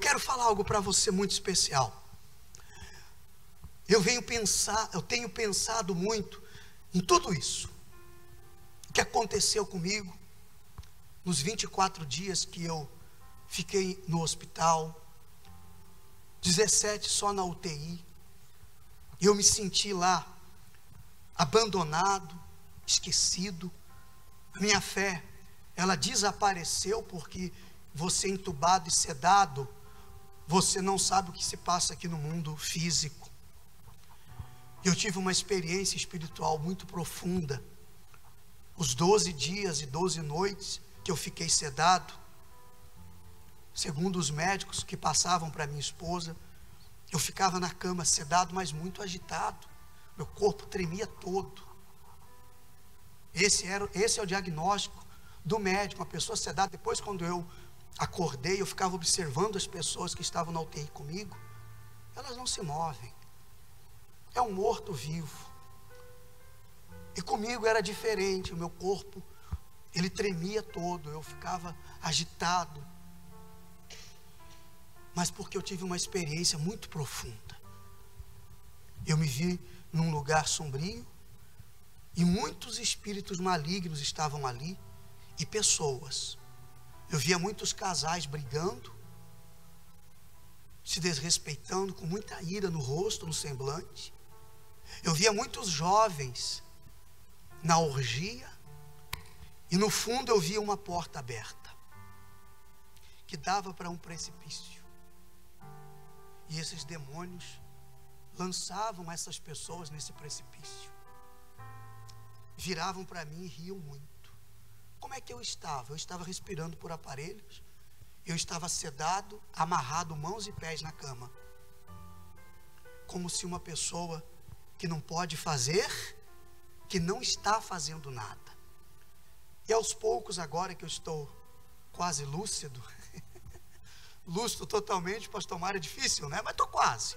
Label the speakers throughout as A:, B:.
A: quero falar algo para você muito especial. Eu tenho pensado muito em tudo isso. O que aconteceu comigo nos 24 dias que eu fiquei no hospital, 17 só na UTI. Eu me senti lá abandonado, esquecido. A minha fé, ela desapareceu porque você entubado e sedado, você não sabe o que se passa aqui no mundo físico. Eu tive uma experiência espiritual muito profunda. Os 12 dias e 12 noites que eu fiquei sedado, segundo os médicos que passavam para minha esposa, eu ficava na cama sedado, mas muito agitado. Meu corpo tremia todo. Esse é o diagnóstico do médico, uma pessoa sedada. Depois, quando eu acordei, eu ficava observando as pessoas que estavam na UTI comigo. Elas não se movem. É um morto vivo. E comigo era diferente. O meu corpo, ele tremia todo. Eu ficava agitado. Mas porque eu tive uma experiência muito profunda. Eu me vi num lugar sombrio. E muitos espíritos malignos estavam ali. E pessoas. Eu via muitos casais brigando, se desrespeitando, com muita ira no rosto, no semblante. Eu via muitos jovens na orgia, e no fundo eu via uma porta aberta, que dava para um precipício. E esses demônios lançavam essas pessoas nesse precipício. Viravam para mim e riam muito. Como é que eu estava? Eu estava respirando por aparelhos. Eu estava sedado, amarrado, mãos e pés na cama. Como se uma pessoa que não pode fazer, que não está fazendo nada. E aos poucos, agora que eu estou quase lúcido, lúcido totalmente, pastor Mário, é difícil, né? Mas estou quase.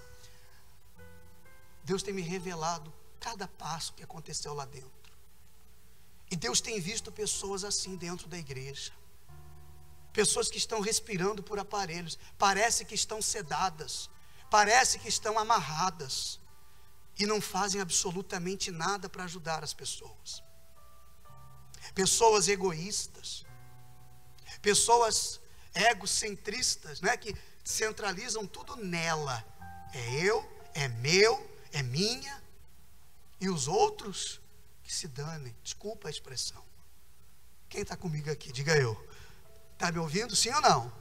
A: Deus tem me revelado cada passo que aconteceu lá dentro. E Deus tem visto pessoas assim dentro da igreja. Pessoas que estão respirando por aparelhos. Parece que estão sedadas. Parece que estão amarradas. E não fazem absolutamente nada para ajudar as pessoas. Pessoas egoístas. Pessoas egocentristas, né? Que centralizam tudo nela. É eu, é meu, é minha. E os outros que se danem. Desculpa a expressão. Quem está comigo aqui? Diga eu. Está me ouvindo? Sim ou não?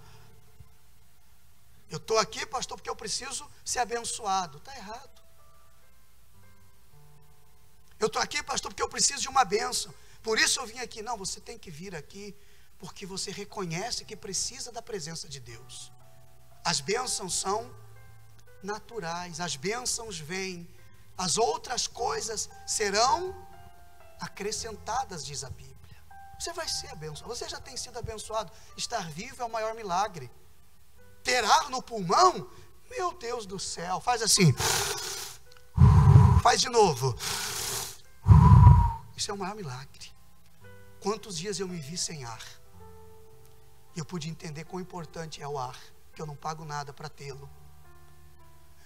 A: Eu estou aqui, pastor, porque eu preciso ser abençoado. Está errado. Eu estou aqui, pastor, porque eu preciso de uma bênção. Por isso eu vim aqui. Não, você tem que vir aqui porque você reconhece que precisa da presença de Deus. As bênçãos são naturais. As bênçãos vêm. As outras coisas serão acrescentadas, diz a Bíblia. Você vai ser abençoado. Você já tem sido abençoado. Estar vivo é o maior milagre. Ter ar no pulmão, meu Deus do céu. Faz assim. Faz de novo. Isso é o maior milagre. Quantos dias eu me vi sem ar? E eu pude entender quão importante é o ar, que eu não pago nada para tê-lo.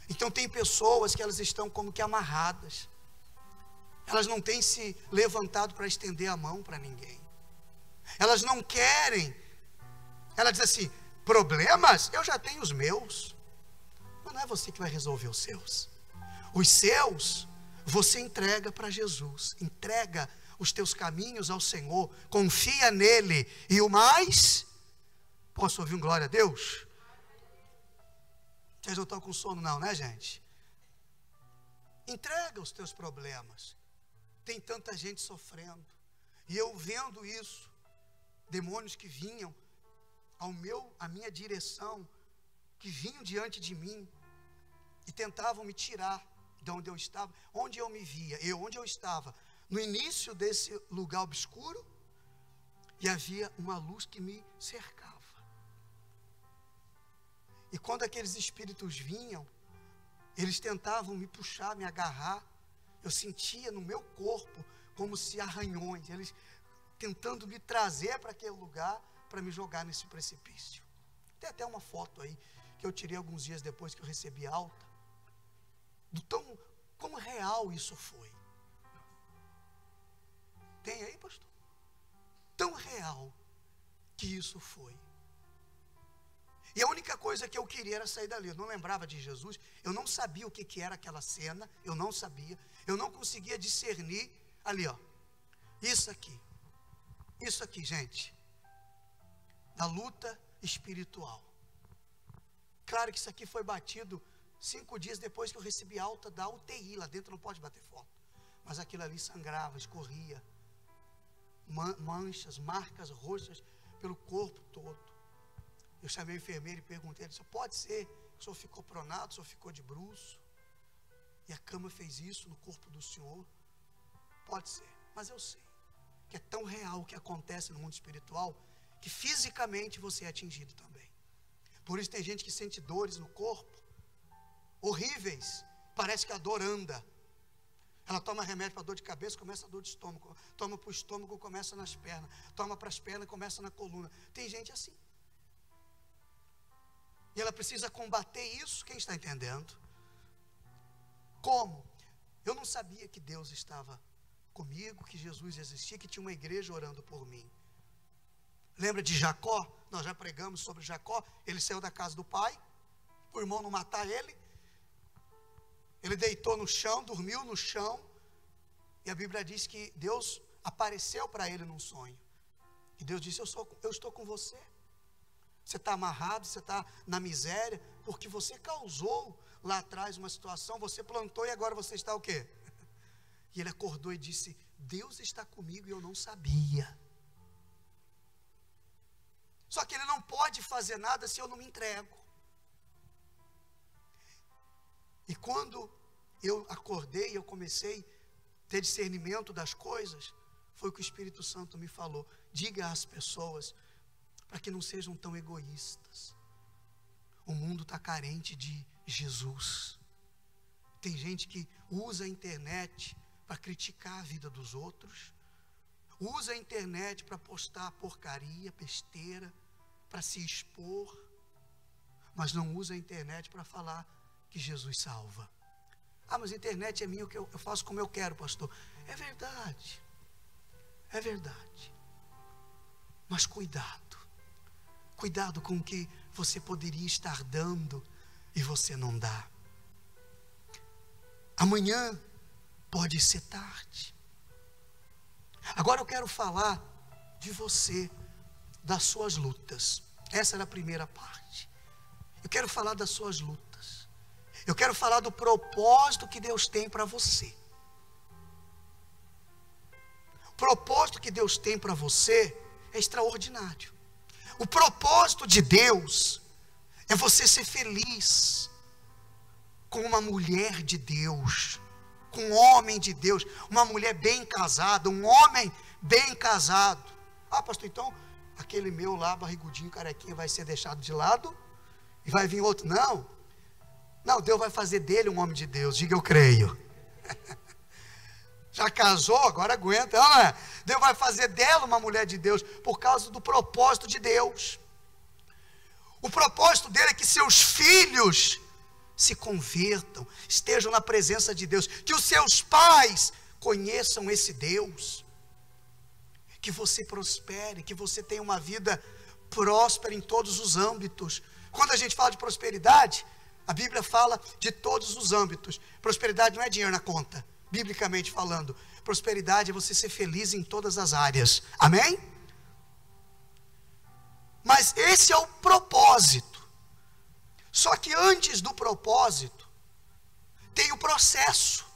A: Então tem pessoas que elas estão como que amarradas. Elas não têm se levantado para estender a mão para ninguém. Elas não querem. Ela diz assim, problemas? Eu já tenho os meus. Mas não é você que vai resolver os seus. Os seus, você entrega para Jesus. Entrega os teus caminhos ao Senhor. Confia nele. E o mais, posso ouvir um glória a Deus? Vocês não estão com sono não, né, gente? Entrega os teus problemas. Tem tanta gente sofrendo. E eu vendo isso, demônios que vinham à minha direção, que vinham diante de mim e tentavam me tirar de onde eu estava. Onde eu me via? Onde eu estava? No início desse lugar obscuro, e havia uma luz que me cercava. E quando aqueles espíritos vinham, eles tentavam me puxar, me agarrar. Eu sentia no meu corpo como se arranhões, eles tentando me trazer para aquele lugar, para me jogar nesse precipício. Tem até uma foto aí que eu tirei alguns dias depois que eu recebi alta, do quão real isso foi. Tem aí, pastor? Tão real que isso foi. E a única coisa que eu queria era sair dali. Eu não lembrava de Jesus, eu não sabia o que era aquela cena, eu não sabia, eu não conseguia discernir. Ali, ó, isso aqui, gente, da luta espiritual. Claro que isso aqui foi batido 5 dias depois que eu recebi alta da UTI. Lá dentro não pode bater foto, mas aquilo ali sangrava, escorria, manchas, marcas roxas pelo corpo todo. Eu chamei o enfermeiro e perguntei, ele disse, pode ser que o senhor ficou pronado, o senhor ficou de bruço, e a cama fez isso no corpo do senhor? Pode ser, mas eu sei que é tão real o que acontece no mundo espiritual, que fisicamente você é atingido também. Por isso tem gente que sente dores no corpo, horríveis, parece que a dor anda. Ela toma remédio para dor de cabeça, começa a dor de estômago, toma para o estômago, começa nas pernas, toma para as pernas, começa na coluna. Tem gente assim. E ela precisa combater isso. Quem está entendendo? Como? Eu não sabia que Deus estava comigo, que Jesus existia, que tinha uma igreja orando por mim. Lembra de Jacó? Nós já pregamos sobre Jacó. Ele saiu da casa do pai, o irmão não matar ele. Ele deitou no chão, dormiu no chão. E a Bíblia diz que Deus apareceu para ele num sonho. E Deus disse, eu estou com você. Você está amarrado, você está na miséria, porque você causou lá atrás uma situação, você plantou e agora você está o quê? E ele acordou e disse, Deus está comigo e eu não sabia. Só que ele não pode fazer nada se eu não me entrego. E quando eu acordei, eu comecei a ter discernimento das coisas, foi o que o Espírito Santo me falou. Diga às pessoas, para que não sejam tão egoístas. O mundo está carente de Jesus. Tem gente que usa a internet para criticar a vida dos outros, usa a internet para postar porcaria, besteira, para se expor, mas não usa a internet para falar que Jesus salva. Ah, mas a internet é minha, eu faço como eu quero, pastor. É verdade, mas cuidado com o que você poderia estar dando e você não dá. Amanhã pode ser tarde. Agora eu quero falar de você, das suas lutas. Essa era a primeira parte. Eu quero falar das suas lutas. Eu quero falar do propósito que Deus tem para você. O propósito que Deus tem para você é extraordinário. O propósito de Deus é você ser feliz com uma mulher de Deus, com um homem de Deus, uma mulher bem casada, um homem bem casado. Ah, pastor, então aquele meu lá, barrigudinho, carequinha, vai ser deixado de lado e vai vir outro? Não, Deus vai fazer dele um homem de Deus, diga eu creio. Já casou, agora aguenta, não é? Deus vai fazer dela uma mulher de Deus, por causa do propósito de Deus. O propósito dele é que seus filhos se convertam, estejam na presença de Deus, que os seus pais conheçam esse Deus, que você prospere, que você tenha uma vida próspera em todos os âmbitos. Quando a gente fala de prosperidade, a Bíblia fala de todos os âmbitos. Prosperidade não é dinheiro na conta, biblicamente falando. Prosperidade é você ser feliz em todas as áreas, amém? Mas esse é o propósito. Só que antes do propósito tem o processo.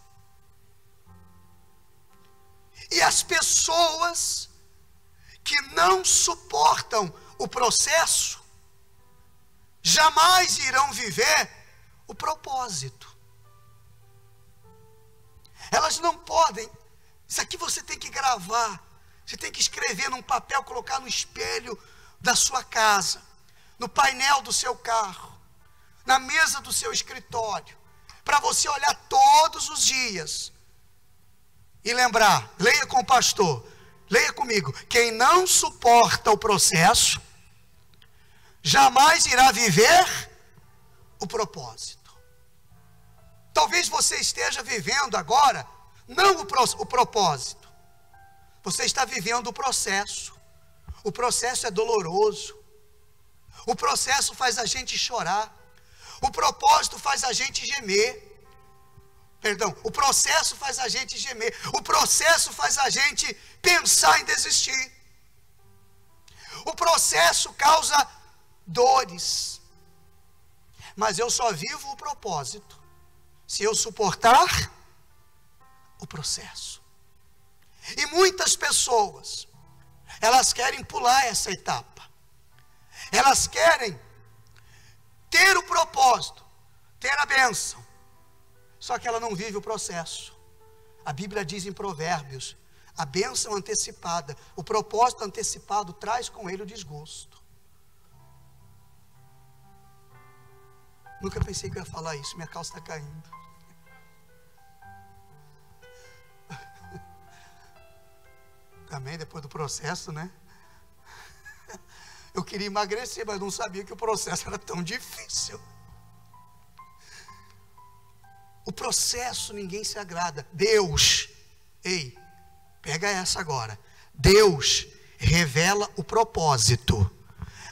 A: E as pessoas que não suportam o processo jamais irão viver o propósito. Elas não podem. Isso aqui você tem que gravar, você tem que escrever num papel, colocar no espelho da sua casa, no painel do seu carro, na mesa do seu escritório, para você olhar todos os dias e lembrar. Leia com o pastor, leia comigo. Quem não suporta o processo jamais irá viver o propósito. Talvez você esteja vivendo agora, não o propósito. Você está vivendo o processo. O processo é doloroso. O processo faz a gente chorar. O propósito faz a gente gemer. O processo faz a gente gemer. O processo faz a gente pensar em desistir. O processo causa dores. Mas eu só vivo o propósito se eu suportar o processo. E muitas pessoas, elas querem pular essa etapa. Elas querem ter o propósito, ter a bênção. Só que ela não vive o processo. A Bíblia diz em Provérbios, a bênção antecipada, o propósito antecipado traz com ele o desgosto. Nunca pensei que eu ia falar isso, minha calça está caindo. Também depois do processo, né? Eu queria emagrecer, mas não sabia que o processo era tão difícil. O processo ninguém se agrada. Deus, pega essa agora. Deus revela o propósito,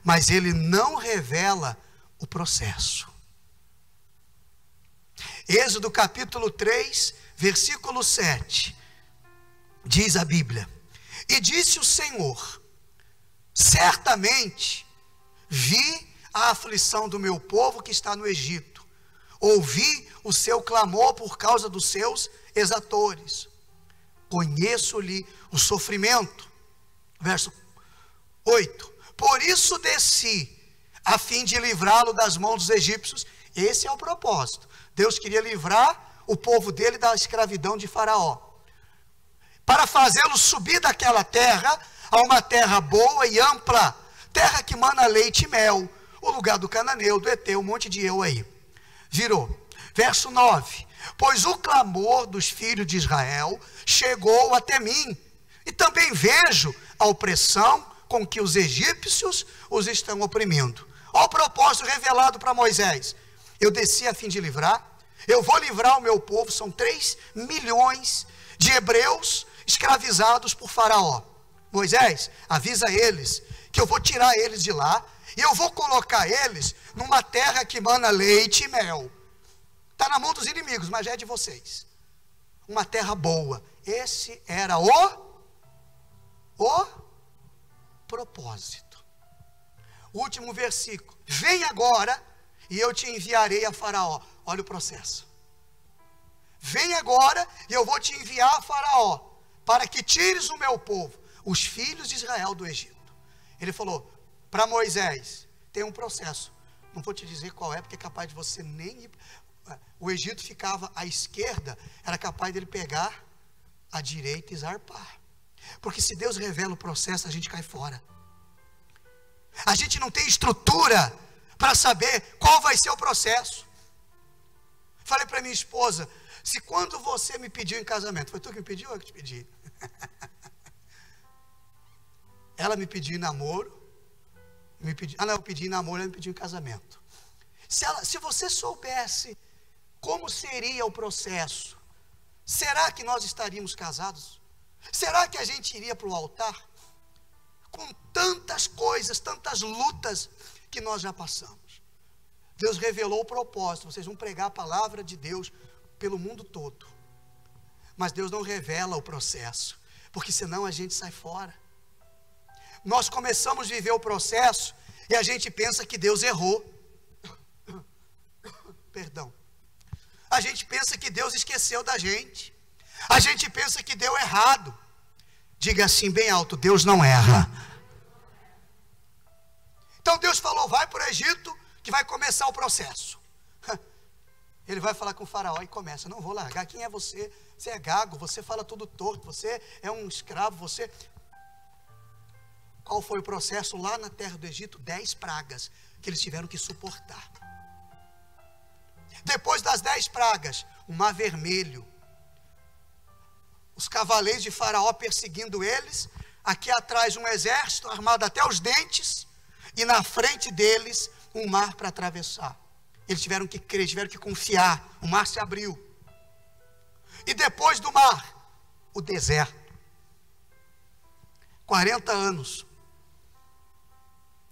A: mas Ele não revela o processo. Êxodo capítulo 3, versículo 7, diz a Bíblia: e disse o Senhor, certamente vi a aflição do meu povo que está no Egito, ouvi o seu clamor por causa dos seus exatores, conheço-lhe o sofrimento. Verso 8, por isso desci, a fim de livrá-lo das mãos dos egípcios. Esse é o propósito. Deus queria livrar o povo dele da escravidão de Faraó, para fazê-lo subir daquela terra a uma terra boa e ampla, terra que mana leite e mel, o lugar do cananeu, do Eteu, um monte de eu aí. Virou. Verso 9, pois o clamor dos filhos de Israel chegou até mim, e também vejo a opressão com que os egípcios os estão oprimindo. Olha o propósito revelado para Moisés: eu desci a fim de livrar, eu vou livrar o meu povo. São 3 milhões de hebreus escravizados por Faraó. Moisés, avisa eles que eu vou tirar eles de lá, e eu vou colocar eles numa terra que mana leite e mel. Está na mão dos inimigos, mas já é de vocês. Uma terra boa. Esse era o propósito. O último versículo: vem agora e eu te enviarei a Faraó. Olha o processo. Vem agora e eu vou te enviar a Faraó, para que tires o meu povo, os filhos de Israel, do Egito. Ele falou para Moisés: tem um processo, não vou te dizer qual é, porque é capaz de você nem ir. O Egito ficava à esquerda, era capaz dele pegar à direita e zarpar. Porque se Deus revela o processo, a gente cai fora. A gente não tem estrutura para saber qual vai ser o processo. Falei para minha esposa: se quando você me pediu em casamento, foi tu que me pediu ou eu que te pedi? Ela me pediu em namoro, eu pedi em namoro, ela me pediu em casamento. Se você soubesse como seria o processo, será que nós estaríamos casados? Será que a gente iria para o altar? Com tantas coisas, tantas lutas que nós já passamos. Deus revelou o propósito: vocês vão pregar a palavra de Deus pelo mundo todo. Mas Deus não revela o processo, porque senão a gente sai fora. Nós começamos a viver o processo e a gente pensa que Deus errou. Perdão. A gente pensa que Deus esqueceu da gente. A gente pensa que deu errado. Diga assim bem alto: Deus não erra. Então Deus falou: vai para o Egito, que vai começar o processo. Ele vai falar com o Faraó e começa: não vou largar, quem é você? Você é gago, você fala tudo torto, você é um escravo, você... Qual foi o processo lá na terra do Egito? 10 pragas que eles tiveram que suportar. Depois das 10 pragas, o mar vermelho, os cavaleiros de Faraó perseguindo eles, aqui atrás um exército armado até os dentes, e na frente deles um mar para atravessar. Eles tiveram que crer, tiveram que confiar. O mar se abriu. E depois do mar, o deserto. 40 anos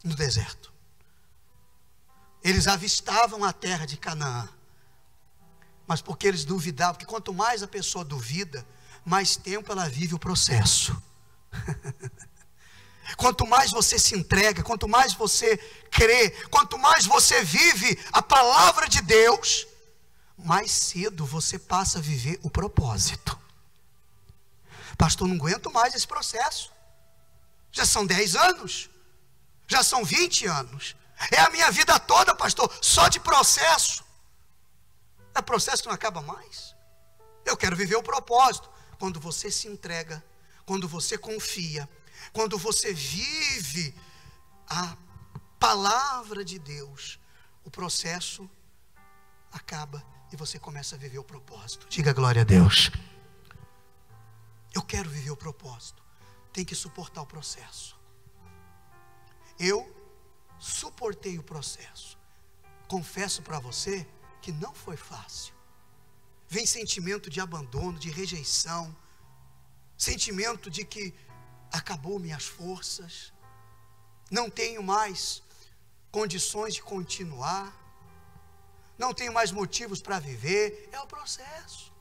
A: no deserto. Eles avistavam a terra de Canaã. Mas porque eles duvidavam, porque quanto mais a pessoa duvida, mais tempo ela vive o processo. Quanto mais você se entrega, quanto mais você crê, quanto mais você vive a palavra de Deus, mais cedo você passa a viver o propósito. Pastor, não aguento mais esse processo. Já são 10 anos, já são 20 anos. É a minha vida toda, pastor, só de processo. É processo que não acaba mais. Eu quero viver o propósito. Quando você se entrega, quando você confia, quando você vive a palavra de Deus, o processo acaba e você começa a viver o propósito. Diga glória a Deus. Eu quero viver o propósito. Tem que suportar o processo. Eu suportei o processo. Confesso para você que não foi fácil. Vem sentimento de abandono, de rejeição, sentimento de que acabou minhas forças, não tenho mais condições de continuar, não tenho mais motivos para viver. É o processo.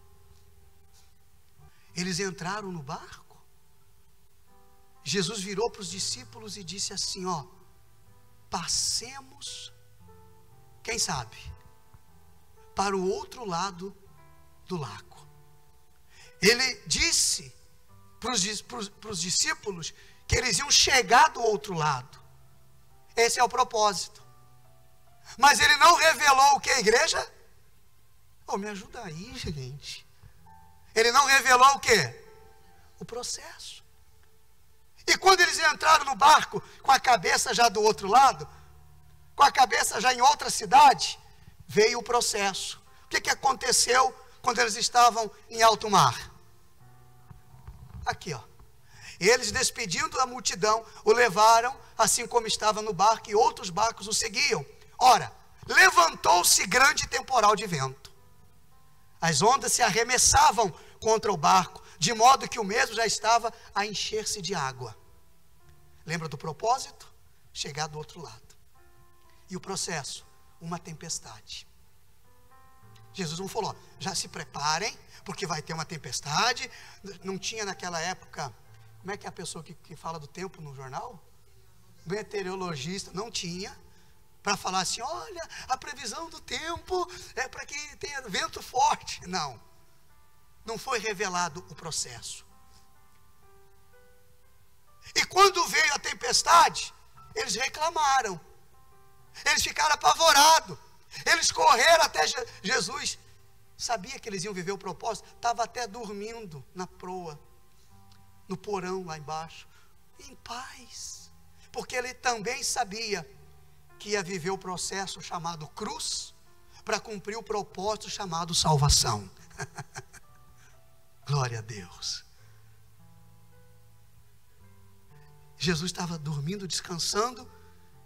A: Eles entraram no barco. Jesus virou para os discípulos e disse assim, ó, passemos, quem sabe, para o outro lado do lago. Ele disse para os discípulos que eles iam chegar do outro lado. Esse é o propósito. Mas ele não revelou o que, a igreja? Oh, me ajuda aí, gente. Ele não revelou o que? O processo. E quando eles entraram no barco, com a cabeça já do outro lado, com a cabeça já em outra cidade, veio o processo. O que aconteceu quando eles estavam em alto mar? Aqui, ó. Eles, despedindo da multidão, o levaram, assim como estava no barco, e outros barcos o seguiam. Ora, levantou-se grande temporal de vento. As ondas se arremessavam contra o barco, de modo que o mesmo já estava a encher-se de água. Lembra do propósito? Chegar do outro lado. E o processo? Uma tempestade. Jesus não falou, já se preparem, porque vai ter uma tempestade. Não tinha naquela época, como é que é a pessoa que fala do tempo no jornal? Meteorologista, não tinha, para falar assim, olha, a previsão do tempo é para que tenha vento forte. Não, não foi revelado o processo. E quando veio a tempestade, eles reclamaram, eles ficaram apavorados, eles correram até Jesus. Sabia que eles iam viver o propósito? Estava até dormindo na proa, no porão lá embaixo, em paz, porque ele também sabia que ia viver o processo chamado cruz, para cumprir o propósito chamado salvação. Glória a Deus. Jesus estava dormindo, descansando.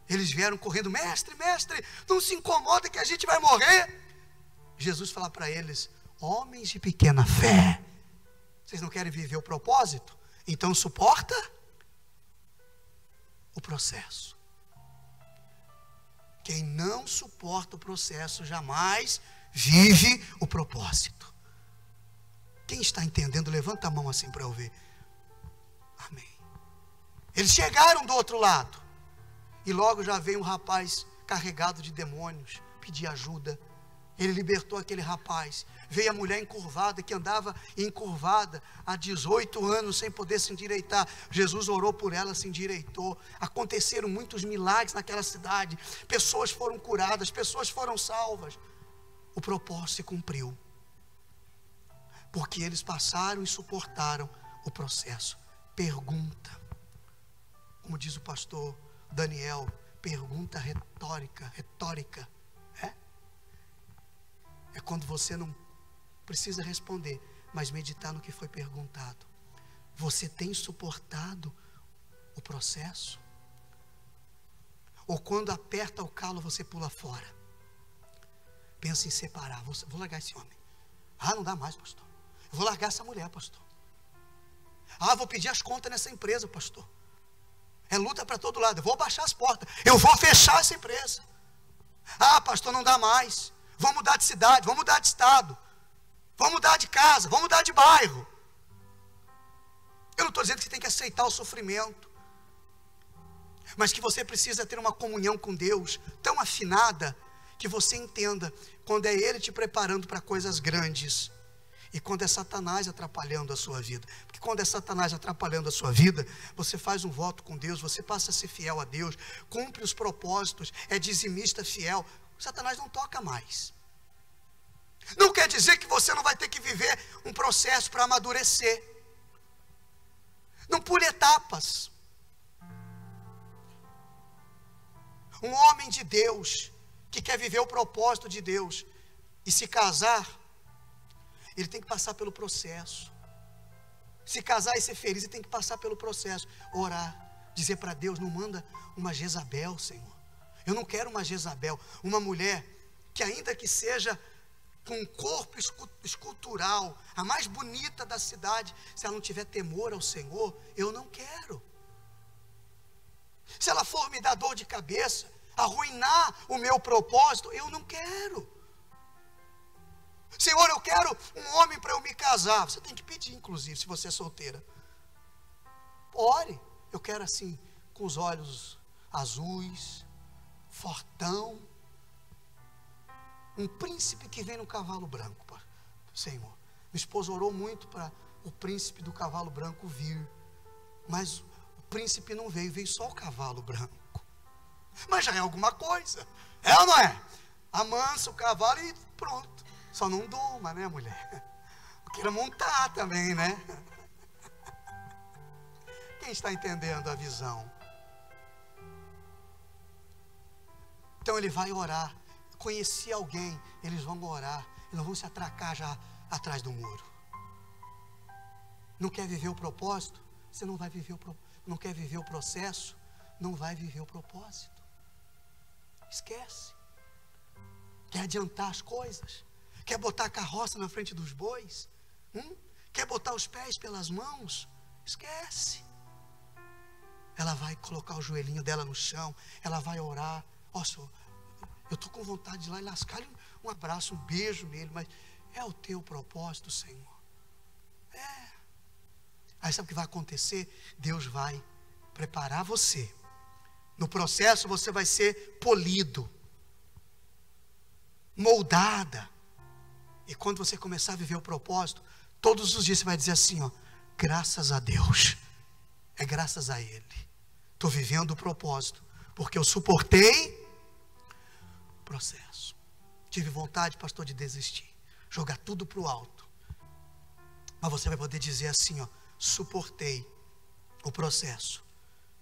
A: Eles vieram correndo, mestre, mestre, não se incomoda que a gente vai morrer. Jesus fala para eles, homens de pequena fé, vocês não querem viver o propósito? Então suporta o processo. Quem não suporta o processo jamais vive o propósito. Quem está entendendo, levanta a mão assim para eu ver. Amém. Eles chegaram do outro lado, e logo já veio um rapaz carregado de demônios, pedir ajuda. Ele libertou aquele rapaz. Veio a mulher encurvada, que andava encurvada há 18 anos, sem poder se endireitar. Jesus orou por ela, se endireitou. Aconteceram muitos milagres naquela cidade. Pessoas foram curadas, pessoas foram salvas. O propósito se cumpriu, porque eles passaram e suportaram o processo. Pergunta, como diz o pastor Daniel, pergunta retórica. É quando você não precisa responder, mas meditar no que foi perguntado. Você tem suportado o processo? Ou quando aperta o calo, você pula fora? pensa em separar. Vou largar esse homem. Ah, não dá mais, pastor. Eu vou largar essa mulher, pastor. Ah, vou pedir as contas nessa empresa, pastor. É luta para todo lado. Eu vou baixar as portas. Eu vou fechar essa empresa. Ah, pastor, não dá mais. Vamos mudar de cidade, vamos mudar de estado. Vamos mudar de casa, vamos mudar de bairro. Eu não estou dizendo que você tem que aceitar o sofrimento, mas que você precisa ter uma comunhão com Deus tão afinada que você entenda quando é Ele te preparando para coisas grandes e quando é Satanás atrapalhando a sua vida. Porque quando é Satanás atrapalhando a sua vida, você faz um voto com Deus, você passa a ser fiel a Deus, cumpre os propósitos, é dizimista fiel. Satanás não toca mais. Não quer dizer que você não vai ter que viver um processo para amadurecer. Não pule etapas. Um homem de Deus que quer viver o propósito de Deus e se casar, ele tem que passar pelo processo. Se casar e ser feliz, ele tem que passar pelo processo. Orar, dizer para Deus: não manda uma Jezabel, Senhor. Eu não quero uma Jezabel, uma mulher que, ainda que seja com um corpo escultural, a mais bonita da cidade, se ela não tiver temor ao Senhor, eu não quero. Se ela for me dar dor de cabeça, arruinar o meu propósito, eu não quero. Senhor, eu quero um homem para eu me casar. Você tem que pedir, inclusive, se você é solteira. Ore. Eu quero assim, com os olhos azuis, fortão, um príncipe que vem no cavalo branco, Senhor. Minha esposa orou muito para o príncipe do cavalo branco vir, mas o príncipe não veio, veio só o cavalo branco. Mas já é alguma coisa, é ou não é? Amansa o cavalo e pronto. Só não durma, né, mulher? Queira montar também, né? Quem está entendendo a visão? Então ele vai orar. Conheci alguém, eles vão orar, eles não vão se atracar já atrás do muro. Não quer viver o propósito? Você não vai viver não quer viver o processo? Não vai viver o propósito. Esquece. Quer adiantar as coisas? Quer botar a carroça na frente dos bois? Quer botar os pés pelas mãos? Esquece. Ela vai colocar o joelhinho dela no chão, ela vai orar. Ó, Senhor, eu estou com vontade de ir lá e lascar-lhe um abraço, um beijo nele, mas é o teu propósito, Senhor. É. Aí sabe o que vai acontecer? Deus vai preparar você. No processo você vai ser polido, moldada. E quando você começar a viver o propósito, todos os dias você vai dizer assim, ó: graças a Deus, é graças a Ele. Estou vivendo o propósito, porque eu suportei o processo. Tive vontade, pastor, de desistir, jogar tudo para o alto. Mas você vai poder dizer assim, ó: suportei o processo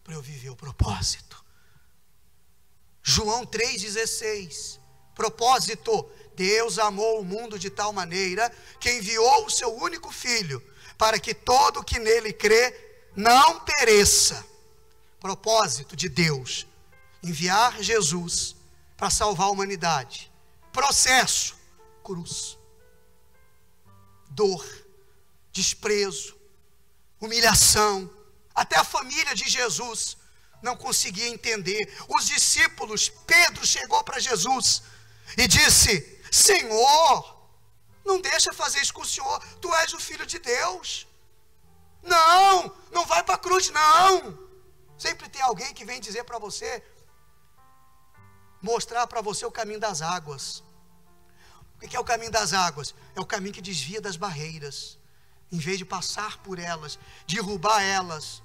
A: para eu viver o propósito. João 3,16. Propósito: Deus amou o mundo de tal maneira que enviou o seu único filho, para que todo o que nele crê não pereça. Propósito de Deus: enviar Jesus para salvar a humanidade. Processo: cruz, dor, desprezo, humilhação. Até a família de Jesus não conseguia entender. Os discípulos, Pedro chegou para Jesus e disse: Senhor, não deixa fazer isso com o Senhor, Tu és o Filho de Deus. Não vai para a cruz, não. Sempre tem alguém que vem dizer para você, mostrar para você o caminho das águas. O que é o caminho das águas? É o caminho que desvia das barreiras. Em vez de passar por elas, derrubar elas,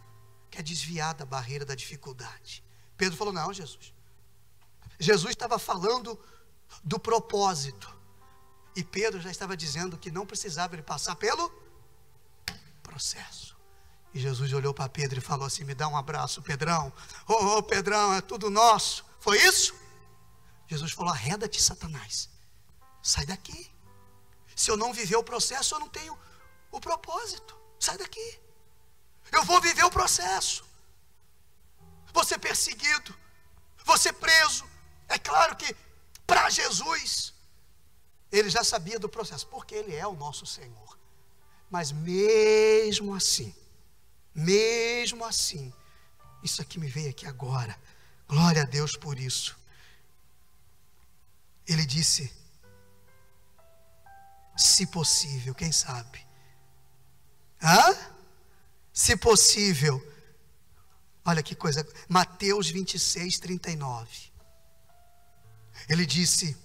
A: quer desviar da barreira da dificuldade. Pedro falou: não, Jesus. Jesus estava falando do propósito. E Pedro já estava dizendo que não precisava ele passar pelo processo. E Jesus olhou para Pedro e falou assim: me dá um abraço, Pedrão. Ô, Pedrão, é tudo nosso. Foi isso? Jesus falou: arreda-te, Satanás. Sai daqui. Se eu não viver o processo, eu não tenho o propósito. Sai daqui. Eu vou viver o processo. Vou ser perseguido, vou ser preso. É claro que para Jesus Ele já sabia do processo, porque Ele é o nosso Senhor. Mas mesmo assim, isso aqui me veio aqui agora, glória a Deus por isso. Ele disse, se possível, quem sabe? Se possível, olha que coisa, Mateus 26, 39. Ele disse,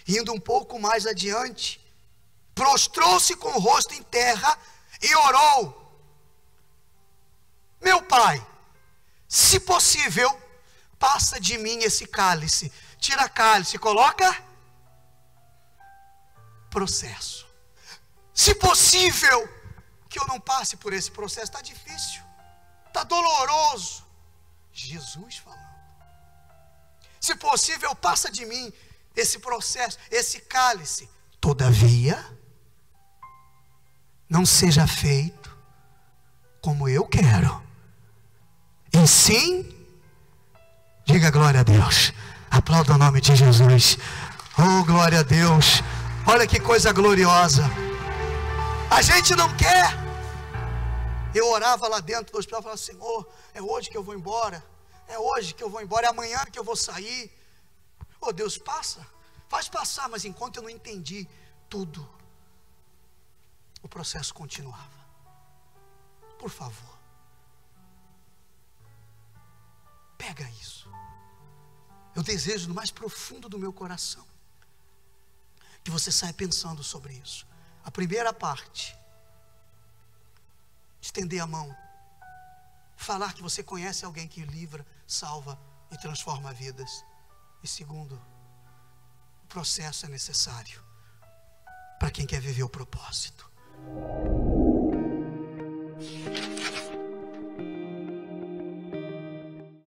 A: indo um pouco mais adiante, prostrou-se com o rosto em terra e orou: meu Pai, se possível, passa de mim esse cálice. Tira cálice, coloca processo. Se possível, que eu não passe por esse processo. Está difícil, está doloroso. Jesus falando. Se possível, passa de mim esse processo, esse cálice. Todavia, não seja feito como eu quero, e sim, diga glória a Deus, aplauda o nome de Jesus. Oh, glória a Deus. Olha que coisa gloriosa. A gente não quer. Eu orava lá dentro do hospital, falava: Senhor, é hoje que eu vou embora, é hoje que eu vou embora, é amanhã que eu vou sair. Oh Deus, passa, faz passar. Mas enquanto eu não entendi tudo, o processo continuava. Por favor, pega isso. Eu desejo no mais profundo do meu coração que você saia pensando sobre isso. A primeira parte, estender a mão, falar que você conhece alguém que livra, salva e transforma vidas. E segundo, o processo é necessário para quem quer viver o propósito.